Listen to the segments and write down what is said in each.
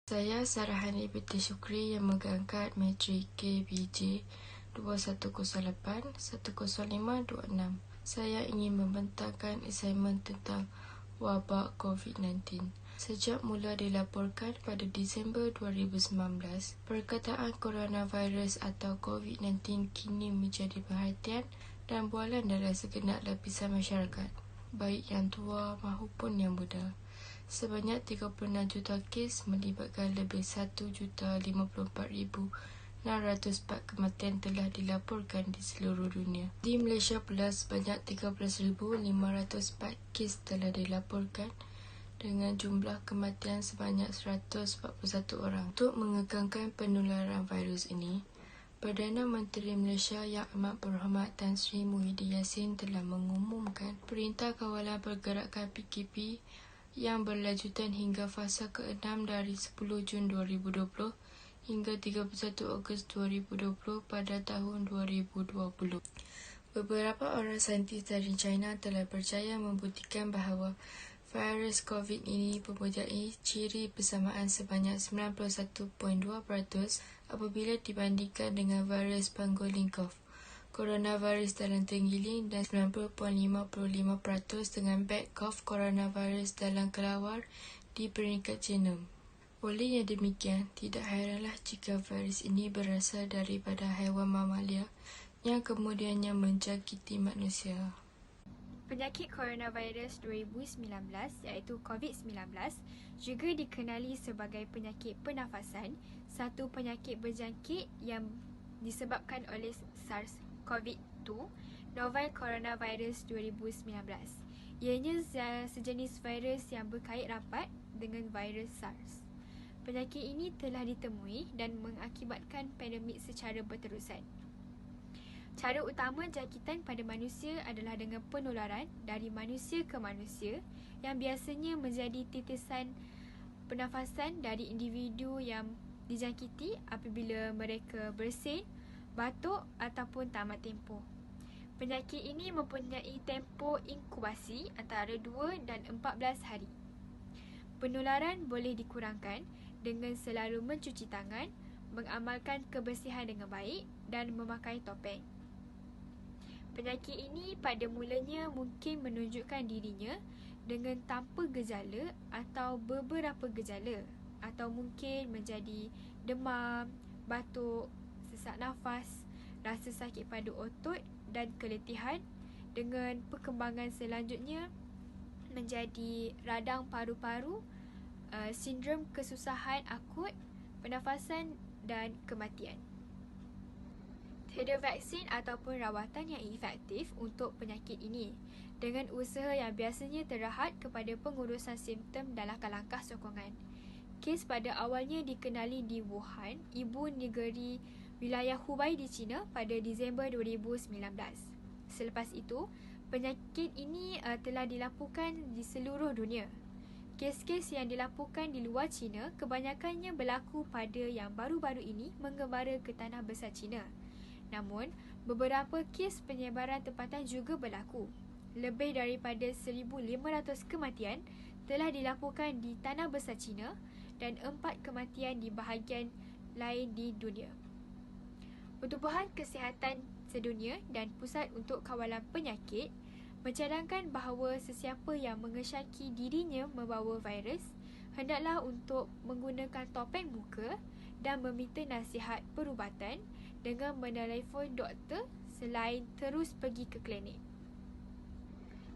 Saya Sarahani binti Syukri yang mengangkat matrik KBJ 2108-10526. Saya ingin membentangkan assignmen tentang wabak COVID-19. Sejak mula dilaporkan pada Disember 2019, perkataan coronavirus atau COVID-19 kini menjadi perhatian dan bualan dalam segenap lapisan masyarakat, baik yang tua maupun yang muda. Sebanyak 36 juta kes melibatkan lebih 1,054,604 kematian telah dilaporkan di seluruh dunia. Di Malaysia pula sebanyak 13,504 kes telah dilaporkan dengan jumlah kematian sebanyak 141 orang. Untuk mengekangkan penularan virus ini, Perdana Menteri Malaysia Yang Amat Berhormat Tan Sri Muhyiddin Yassin telah mengumumkan Perintah Kawalan Pergerakan PKP yang berlanjutan hingga fasa ke-6 dari 10 Jun 2020 hingga 31 Ogos 2020 pada tahun 2020. Beberapa orang saintis dari China telah berjaya membuktikan bahawa virus COVID ini mempunyai ciri persamaan sebanyak 91.2% apabila dibandingkan dengan virus pangolin cough, coronavirus dalam tenggiling dan 90.55% dengan bad cough coronavirus dalam kelawar di peringkat genom. Oleh yang demikian, tidak heranlah jika virus ini berasal daripada haiwan mamalia yang kemudiannya menjangkiti manusia. Penyakit coronavirus 2019 iaitu COVID-19 juga dikenali sebagai penyakit pernafasan, satu penyakit berjangkit yang disebabkan oleh SARS-CoV-2, novel coronavirus 2019. Ianya sejenis virus yang berkait rapat dengan virus SARS. Penyakit ini telah ditemui dan mengakibatkan pandemik secara berterusan. Cara utama jangkitan pada manusia adalah dengan penularan dari manusia ke manusia yang biasanya menjadi titisan pernafasan dari individu yang dijangkiti apabila mereka bersin, batuk ataupun tamat tempoh. Penyakit ini mempunyai tempoh inkubasi antara 2 dan 14 hari. Penularan boleh dikurangkan dengan selalu mencuci tangan, mengamalkan kebersihan dengan baik dan memakai topeng. Penyakit ini pada mulanya mungkin menunjukkan dirinya dengan tanpa gejala atau beberapa gejala, atau mungkin menjadi demam, batuk, sesak nafas, rasa sakit pada otot dan keletihan, dengan perkembangan selanjutnya menjadi radang paru-paru, sindrom kesusahan akut pernafasan dan kematian. Tiada vaksin ataupun rawatan yang efektif untuk penyakit ini, dengan usaha yang biasanya terhad kepada pengurusan simptom dan langkah-langkah sokongan. Kes pada awalnya dikenali di Wuhan, ibu negeri wilayah Hubei di China pada Disember 2019. Selepas itu, penyakit ini telah dilaporkan di seluruh dunia. Kes-kes yang dilaporkan di luar China kebanyakannya berlaku pada yang baru-baru ini menggembara ke tanah besar China. Namun, beberapa kes penyebaran tempatan juga berlaku. Lebih daripada 1,500 kematian telah dilaporkan di tanah besar China dan 4 kematian di bahagian lain di dunia. Pertubuhan Kesihatan Sedunia dan Pusat untuk Kawalan Penyakit mencadangkan bahawa sesiapa yang mengesyaki dirinya membawa virus hendaklah untuk menggunakan topeng muka dan meminta nasihat perubatan dengan menelefon doktor selain terus pergi ke klinik.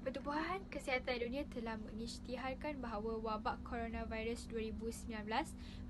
Pertubuhan Kesihatan Dunia telah mengisytiharkan bahawa wabak coronavirus 2019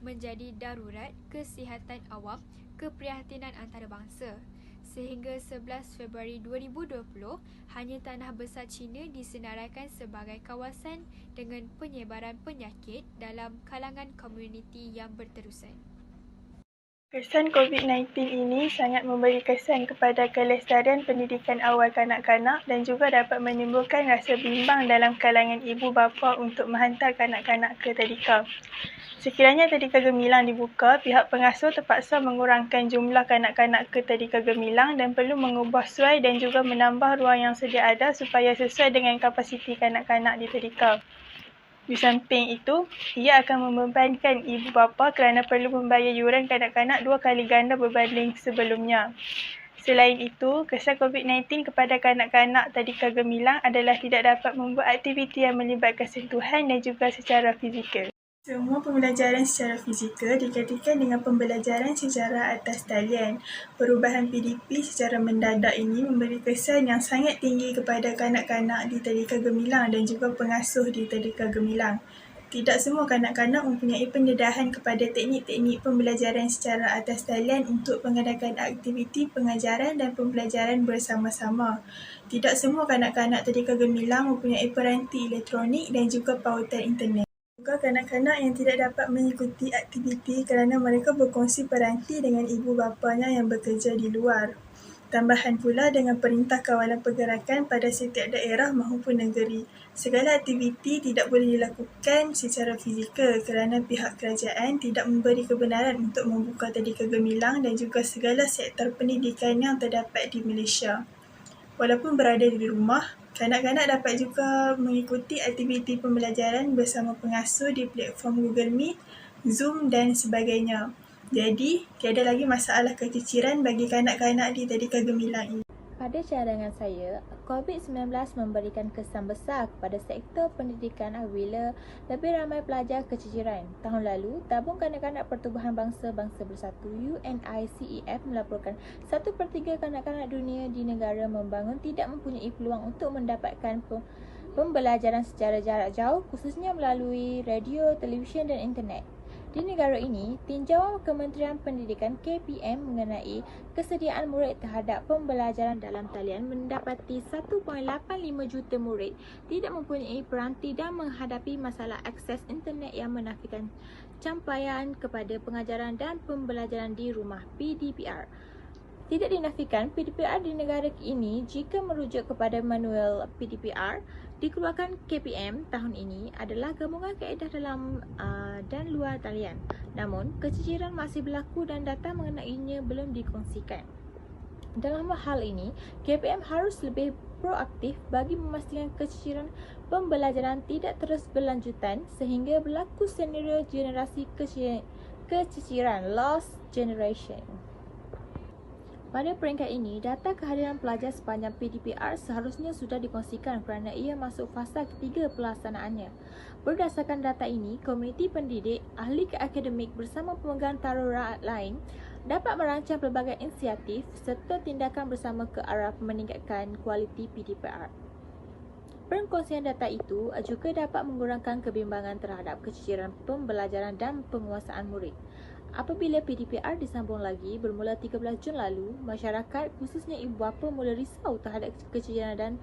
menjadi darurat kesihatan awam keprihatinan antarabangsa. Sehingga 11 Februari 2020, hanya tanah besar China disenaraikan sebagai kawasan dengan penyebaran penyakit dalam kalangan komuniti yang berterusan. Kesan COVID-19 ini sangat memberi kesan kepada kelestarian pendidikan awal kanak-kanak dan juga dapat menimbulkan rasa bimbang dalam kalangan ibu bapa untuk menghantar kanak-kanak ke tadika. Sekiranya tadika gemilang dibuka, pihak pengasuh terpaksa mengurangkan jumlah kanak-kanak ke tadika gemilang dan perlu mengubah suai dan juga menambah ruang yang sedia ada supaya sesuai dengan kapasiti kanak-kanak di tadika. Di samping itu, ia akan membebankan ibu bapa kerana perlu membayar yuran kanak-kanak 2 kali ganda berbanding sebelumnya. Selain itu, kesan COVID-19 kepada kanak-kanak tadika gemilang adalah tidak dapat membuat aktiviti yang melibatkan sentuhan dan juga secara fizikal. Semua pembelajaran secara fizikal digantikan dengan pembelajaran secara atas talian. Perubahan PDP secara mendadak ini memberi kesan yang sangat tinggi kepada kanak-kanak di tadika gemilang dan juga pengasuh di tadika gemilang. Tidak semua kanak-kanak mempunyai pendedahan kepada teknik-teknik pembelajaran secara atas talian untuk mengadakan aktiviti pengajaran dan pembelajaran bersama-sama. Tidak semua kanak-kanak tadika gemilang mempunyai peranti elektronik dan juga pautan internet. Juga kanak-kanak yang tidak dapat mengikuti aktiviti kerana mereka berkongsi peranti dengan ibu bapanya yang bekerja di luar. Tambahan pula dengan Perintah Kawalan Pergerakan pada setiap daerah maupun negeri. Segala aktiviti tidak boleh dilakukan secara fizikal kerana pihak kerajaan tidak memberi kebenaran untuk membuka tadika gemilang dan juga segala sektor pendidikan yang terdapat di Malaysia. Walaupun berada di rumah, kanak-kanak dapat juga mengikuti aktiviti pembelajaran bersama pengasuh di platform Google Meet, Zoom dan sebagainya. Jadi, tiada lagi masalah keciciran bagi kanak-kanak di tadika gemilang ini. Pada cadangan saya, COVID-19 memberikan kesan besar kepada sektor pendidikan apabila lebih ramai pelajar keciciran. Tahun lalu, Tabung Kanak-kanak Pertubuhan Bangsa-Bangsa Bersatu UNICEF melaporkan 1/3 kanak-kanak dunia di negara membangun tidak mempunyai peluang untuk mendapatkan pembelajaran secara jarak jauh, khususnya melalui radio, televisyen dan internet. Di negara ini, tinjauan Kementerian Pendidikan KPM mengenai kesediaan murid terhadap pembelajaran dalam talian mendapati 1.85 juta murid tidak mempunyai peranti dan menghadapi masalah akses internet yang menafikan campaian kepada pengajaran dan pembelajaran di rumah PDPR. Tidak dinafikan, PDPR di negara ini jika merujuk kepada manual PDPR dikeluarkan KPM tahun ini adalah gabungan kaedah dalam dan luar talian. Namun, keciciran masih berlaku dan data mengenainya belum dikongsikan. Dalam hal ini, KPM harus lebih proaktif bagi memastikan keciciran pembelajaran tidak terus berlanjutan sehingga berlaku senario generasi keciciran, lost generation. Pada peringkat ini, data kehadiran pelajar sepanjang PDPR seharusnya sudah dikongsikan kerana ia masuk fasa ketiga pelaksanaannya. Berdasarkan data ini, komuniti pendidik, ahli akademik bersama pemegang taruh lain dapat merancang pelbagai inisiatif serta tindakan bersama ke arah meningkatkan kualiti PDPR. Perkongsian data itu juga dapat mengurangkan kebimbangan terhadap keciciran pembelajaran dan penguasaan murid. Apabila PDPR disambung lagi, bermula 13 Jun lalu, masyarakat khususnya ibu bapa mula risau terhadap keciciran dan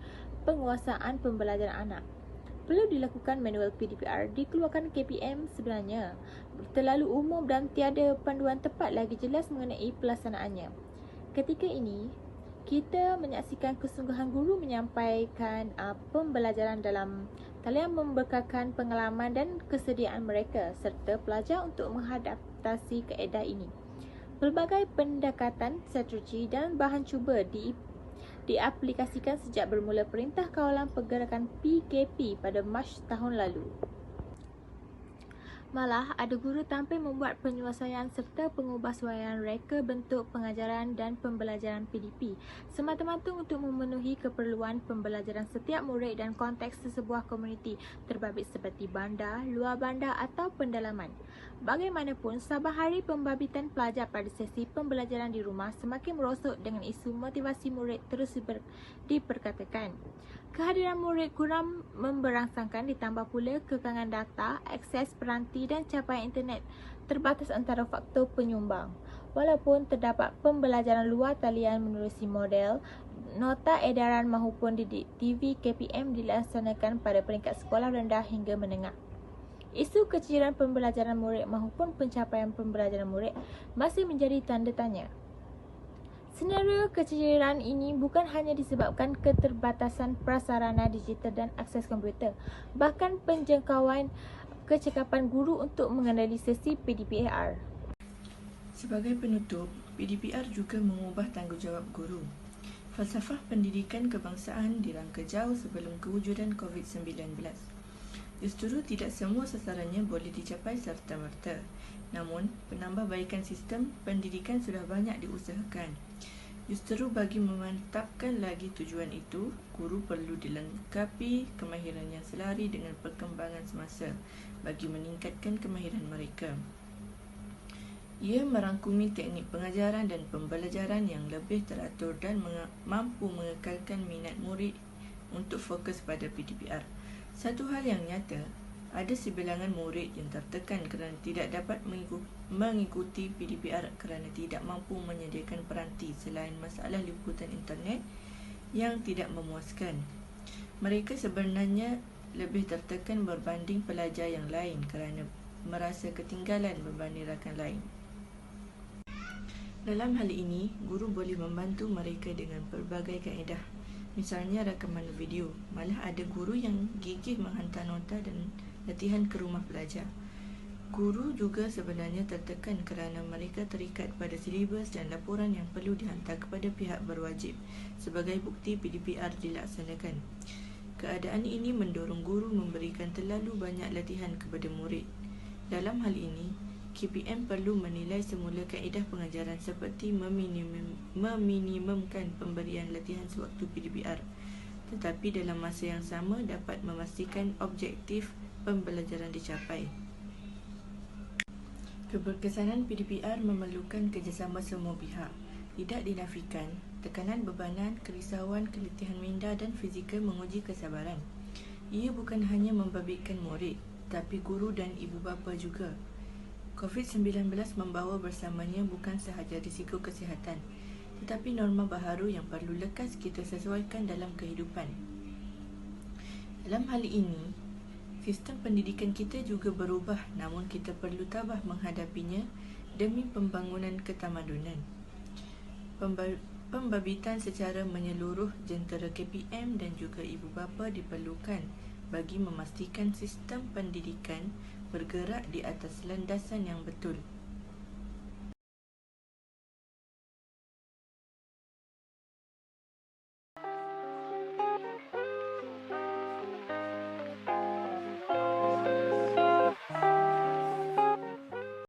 penguasaan pembelajaran anak. Perlu dilakukan manual PDPR dikeluarkan KPM sebenarnya terlalu umum dan tiada panduan tepat lagi jelas mengenai pelaksanaannya. Ketika ini, kita menyaksikan kesungguhan guru menyampaikan pembelajaran dalam talian memberkatkan pengalaman dan kesediaan mereka serta pelajar untuk mengadaptasi kaedah ini. Pelbagai pendekatan, strategi dan bahan cuba diaplikasikan sejak bermula Perintah Kawalan Pergerakan PKP pada Mac tahun lalu. Malah, ada guru tampil membuat penyelesaian serta pengubahsuaian reka bentuk pengajaran dan pembelajaran PDP semata-mata untuk memenuhi keperluan pembelajaran setiap murid dan konteks sesebuah komuniti terbabit seperti bandar, luar bandar atau pendalaman. Bagaimanapun, saban hari pembabitan pelajar pada sesi pembelajaran di rumah semakin merosot dengan isu motivasi murid terus diperkatakan. Kehadiran murid kurang memberangsangkan ditambah pula kekangan data, akses peranti dan capaian internet terbatas antara faktor penyumbang. Walaupun terdapat pembelajaran luar talian menerusi model, nota edaran maupun didik TV KPM dilaksanakan pada peringkat sekolah rendah hingga menengah. Isu keciciran pembelajaran murid maupun pencapaian pembelajaran murid masih menjadi tanda tanya. Senario keciciran ini bukan hanya disebabkan keterbatasan prasarana digital dan akses komputer, bahkan penjangkauan kecekapan guru untuk menganalisasi PDPR. Sebagai penutup, PDPR juga mengubah tanggungjawab guru. Falsafah pendidikan kebangsaan dirangka jauh sebelum kewujudan COVID-19. Justru tidak semua sasarannya boleh dicapai serta-merta. Namun, penambahbaikan sistem pendidikan sudah banyak diusahakan. Justru bagi memantapkan lagi tujuan itu, guru perlu dilengkapi kemahiran yang selari dengan perkembangan semasa bagi meningkatkan kemahiran mereka. Ia merangkumi teknik pengajaran dan pembelajaran yang lebih teratur dan mampu mengekalkan minat murid untuk fokus pada PDPR. Satu hal yang nyata, ada sebilangan murid yang tertekan kerana tidak dapat mengikuti PDPR kerana tidak mampu menyediakan peranti selain masalah liputan internet yang tidak memuaskan. Mereka sebenarnya lebih tertekan berbanding pelajar yang lain kerana merasa ketinggalan berbanding rakan lain. Dalam hal ini, guru boleh membantu mereka dengan pelbagai kaedah. Misalnya rakaman video. Malah ada guru yang gigih menghantar nota dan latihan ke rumah pelajar. Guru juga sebenarnya tertekan kerana mereka terikat pada silibus dan laporan yang perlu dihantar kepada pihak berwajib sebagai bukti PDPR dilaksanakan. Keadaan ini mendorong guru memberikan terlalu banyak latihan kepada murid. Dalam hal ini, KPM perlu menilai semula kaedah pengajaran seperti meminimumkan pemberian latihan sewaktu PDPR, tetapi dalam masa yang sama dapat memastikan objektif pembelajaran dicapai. Keberkesanan PDPR memerlukan kerjasama semua pihak. Tidak dinafikan, tekanan bebanan, kerisauan, keletihan minda dan fizikal menguji kesabaran. Ia bukan hanya membabitkan murid, tapi guru dan ibu bapa juga. COVID-19 membawa bersamanya bukan sahaja risiko kesihatan, tetapi norma baharu yang perlu lekas kita sesuaikan dalam kehidupan. Dalam hal ini, sistem pendidikan kita juga berubah, namun kita perlu tabah menghadapinya demi pembangunan ketamadunan. Pembabitan secara menyeluruh jentera KPM dan juga ibu bapa diperlukan bagi memastikan sistem pendidikan bergerak di atas landasan yang betul.